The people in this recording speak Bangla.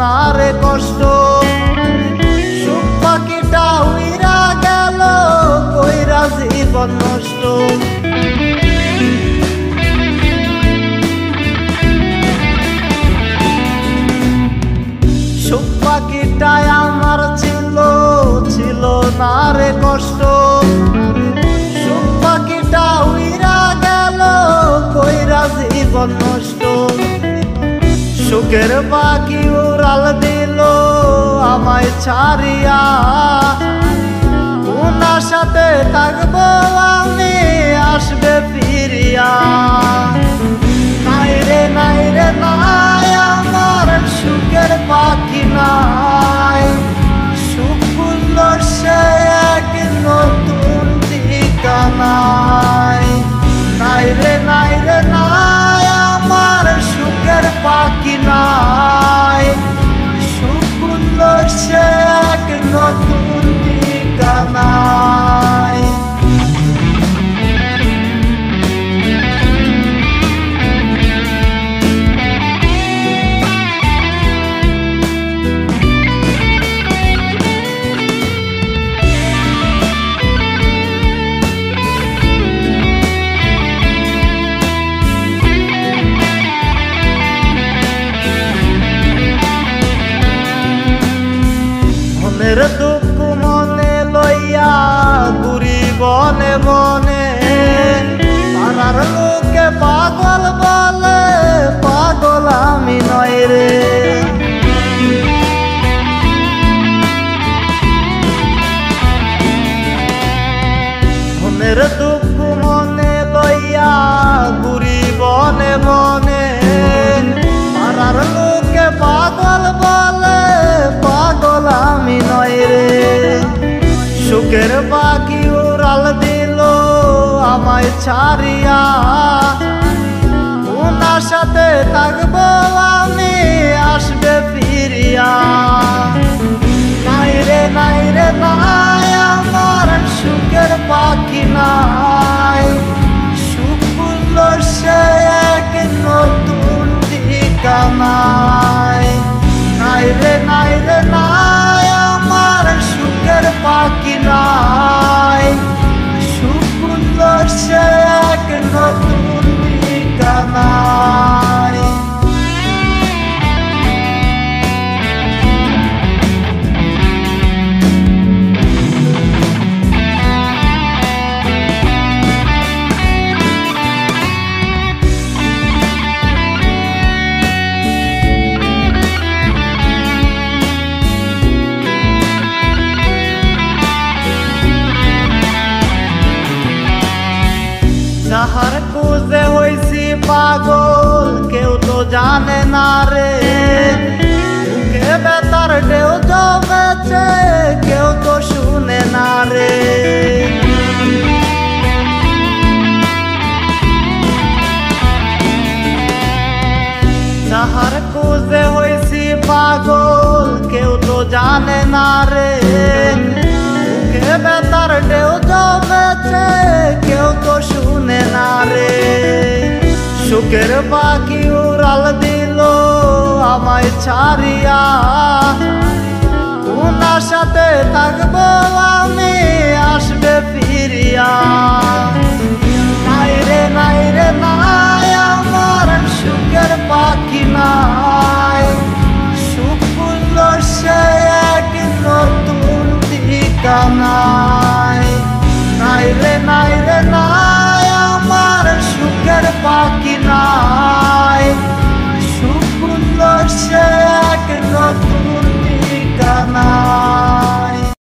না রে কষ্ট। সুখ পাখিটা উইরা গেল কইরা জীবন নষ্ট। সুখ পাখিটাই আমার ছিল না রে কষ্ট। সুখ পাখিটা উইরা গেল কইরা জীবন নষ্ট। সুখের পাখি উড়াল দিল আমায় ছাড়িয়া, কোন আশাতে থাকবো আমি আসবে ফিরিয়া। নাই রে নাই রে নাই আমার সুখের পাখি নাই। সুখ খুলল সে এক নতুন ঠিকানায়। নাই রে নাই রে নাই আমার সুখের পাখি নাই। সুখ খুলল সে এক নতুন ঠিকানায়। মনের দুঃখ মনে লইয়া ঘুরি বনে বনে, পাড়ার লোকে পাগল বলে পাগল আমি নয় রে। মনের দুঃখ মনে লইয়া ঘুরি বনে বনে, পাড়ার লোকে পাগল বলে পাগল আমি নয় রে। সুখের পাখি উড়াল দিল আমায় ছাড়িয়া, কোন আশাতে থাকবো আমি আসবে ফিরিয়া। নাই রে নাই রে নাই আমার সুখের পাখি নাই। সুখ খুলল সে এক নতুন ঠিকানায়। নাই রে নাই রে নাই আমার সুখের পাখি নাই। সুখ খুলল সে এক নতুন ঠিকানায়। যাহার খুঁজে হইছি পাগল কেউ তো জানে না রে। বুকে ব্যথার ঢেউ জমেছে কেউ তো শুনে না রে। যাহার খুঁজে হইছি পাগল কেউ তো জানে না রে। বুকে ব্যথার ঢেউ জমেছে কেউ তো শুনে না রে। সুখের পাখি উড়াল দিল আমায় ছাড়িয়া, কোন আশাতে থাকবো আমি আসবে ফিরিয়া।